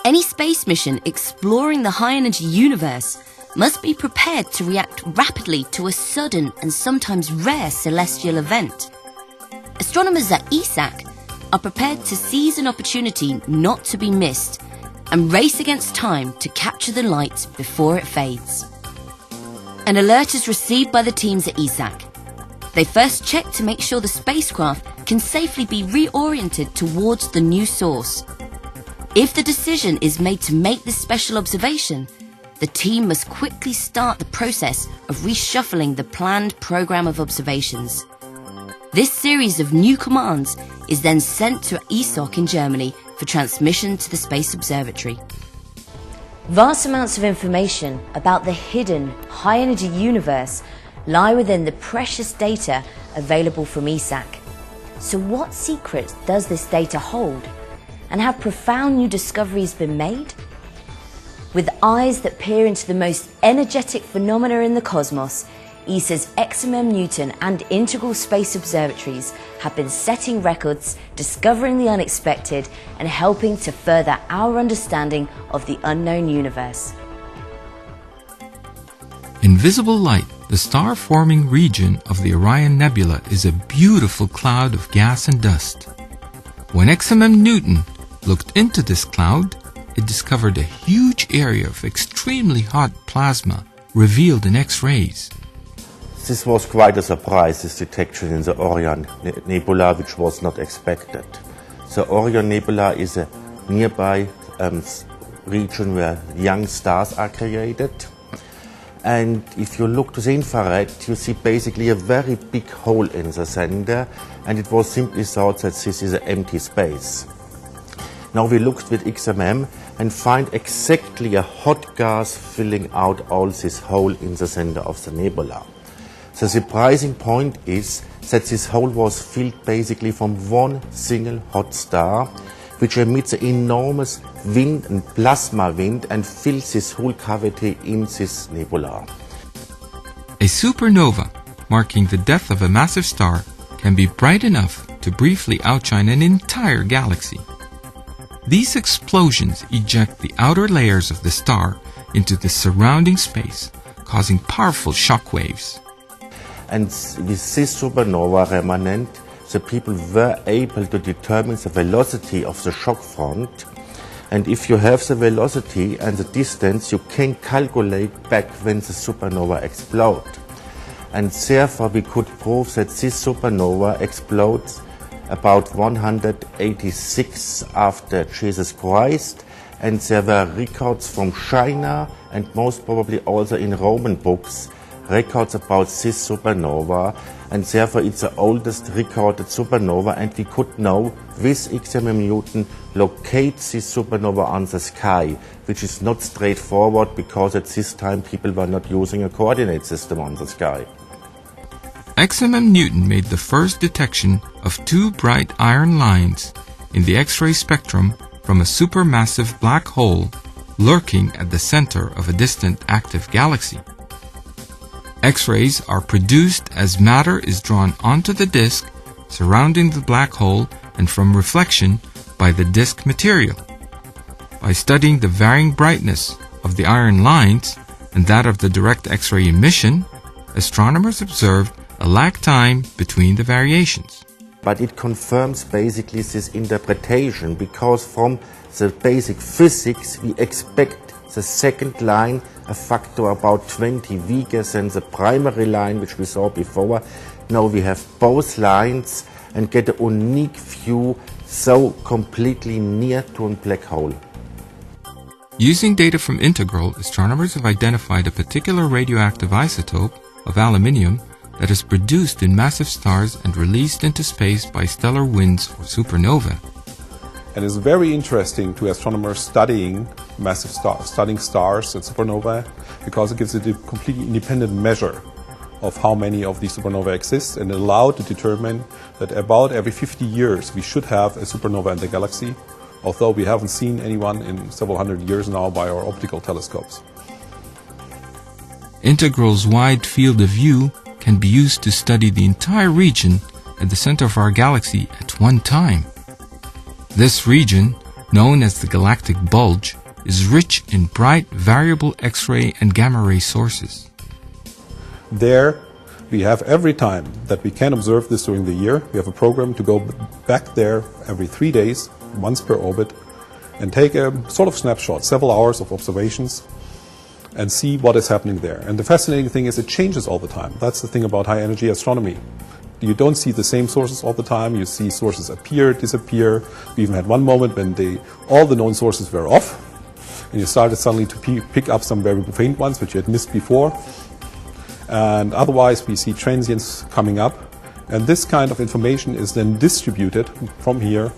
Any space mission exploring the high-energy universe must be prepared to react rapidly to a sudden and sometimes rare celestial event. Astronomers at ESA are prepared to seize an opportunity not to be missed and race against time to capture the light before it fades. An alert is received by the teams at ESA. They first check to make sure the spacecraft can safely be reoriented towards the new source. If the decision is made to make this special observation, the team must quickly start the process of reshuffling the planned program of observations. This series of new commands is then sent to ESA in Germany for transmission to the Space Observatory. Vast amounts of information about the hidden, high-energy universe lie within the precious data available from ESA. So what secret does this data hold? And have profound new discoveries been made? With eyes that peer into the most energetic phenomena in the cosmos, ESA's XMM Newton and integral space observatories have been setting records, discovering the unexpected, and helping to further our understanding of the unknown universe. In visible light, the star-forming region of the Orion Nebula is a beautiful cloud of gas and dust. When XMM Newton looked into this cloud, it discovered a huge area of extremely hot plasma revealed in X-rays. This was quite a surprise, this detection in the Orion Nebula, which was not expected. The Orion Nebula is a nearby region where young stars are created. And if you look to the infrared, you see basically a very big hole in the center, and it was simply thought that this is an empty space. Now we looked with XMM and find exactly a hot gas filling out all this hole in the center of the nebula. The surprising point is that this hole was filled basically from one single hot star, which emits an enormous wind and plasma wind and fills this whole cavity in this nebula. A supernova, marking the death of a massive star, can be bright enough to briefly outshine an entire galaxy. These explosions eject the outer layers of the star into the surrounding space, causing powerful shock waves. And with this supernova remnant, the people were able to determine the velocity of the shock front. And if you have the velocity and the distance, you can calculate back when the supernova explodes. And therefore we could prove that this supernova explodes about 186 after Jesus Christ. And there were records from China and most probably also in Roman books, records about this supernova, and therefore it's the oldest recorded supernova, and we could now, with XMM Newton, locate this supernova on the sky, which is not straightforward because at this time people were not using a coordinate system on the sky. XMM Newton made the first detection of two bright iron lines in the X-ray spectrum from a supermassive black hole lurking at the center of a distant active galaxy. X-rays are produced as matter is drawn onto the disk surrounding the black hole and from reflection by the disk material. By studying the varying brightness of the iron lines and that of the direct X-ray emission, astronomers observed a lag time between the variations. But it confirms basically this interpretation, because from the basic physics we expect the second line a factor about 20 weaker than the primary line which we saw before. Now we have both lines and get a unique view so completely near to a black hole. Using data from Integral, astronomers have identified a particular radioactive isotope of aluminium that is produced in massive stars and released into space by stellar winds or supernovae. And it's very interesting to astronomers studying massive stars, studying stars and supernovae, because it gives a completely independent measure of how many of these supernovae exist, and allow to determine that about every 50 years we should have a supernova in the galaxy, although we haven't seen anyone in several hundred years now by our optical telescopes. Integral's wide field of view can be used to study the entire region at the center of our galaxy at one time. This region, known as the galactic bulge, is rich in bright variable X-ray and gamma-ray sources. There, we have every time that we can observe this during the year, we have a program to go back there every 3 days, once per orbit, and take a sort of snapshot, several hours of observations, and see what is happening there. And the fascinating thing is it changes all the time. That's the thing about high-energy astronomy. You don't see the same sources all the time. You see sources appear, disappear. We even had one moment when all the known sources were off, and you started suddenly to pick up some very faint ones, which you had missed before. And otherwise, we see transients coming up. And this kind of information is then distributed from here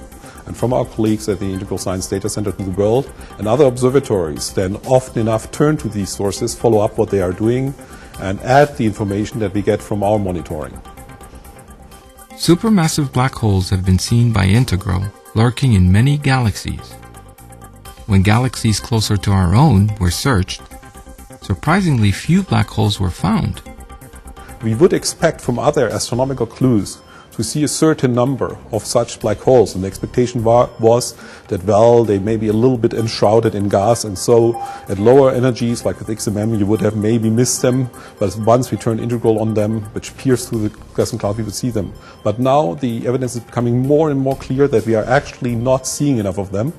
and from our colleagues at the Integral Science Data Center to the world. And other observatories then often enough turn to these sources, follow up what they are doing, and add the information that we get from our monitoring. Supermassive black holes have been seen by Integral lurking in many galaxies. When galaxies closer to our own were searched, surprisingly few black holes were found. We would expect from other astronomical clues to see a certain number of such black holes, and the expectation was that, well, they may be a little bit enshrouded in gas, and so at lower energies, like with XMM, you would have maybe missed them, but once we turn integral on them, which peers through the gas and cloud, we would see them. But now the evidence is becoming more and more clear that we are actually not seeing enough of them,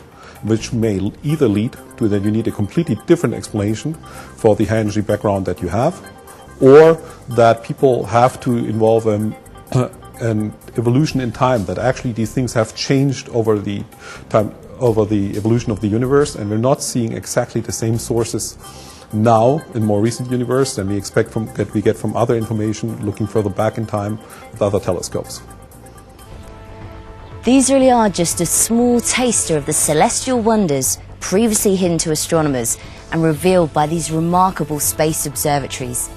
which may either lead to that you need a completely different explanation for the high-energy background that you have, or that people have to involve an evolution in time, that actually these things have changed over the evolution of the universe, and we're not seeing exactly the same sources now in more recent universe than we expect that we get from other information looking further back in time with other telescopes. These really are just a small taster of the celestial wonders previously hidden to astronomers and revealed by these remarkable space observatories.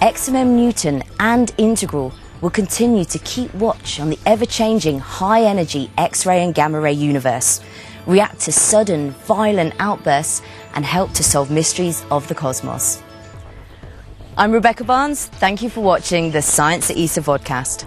XMM Newton and Integral will continue to keep watch on the ever-changing high-energy X-ray and gamma-ray universe, react to sudden, violent outbursts, and help to solve mysteries of the cosmos. I'm Rebecca Barnes. Thank you for watching the Science at ESA vodcast.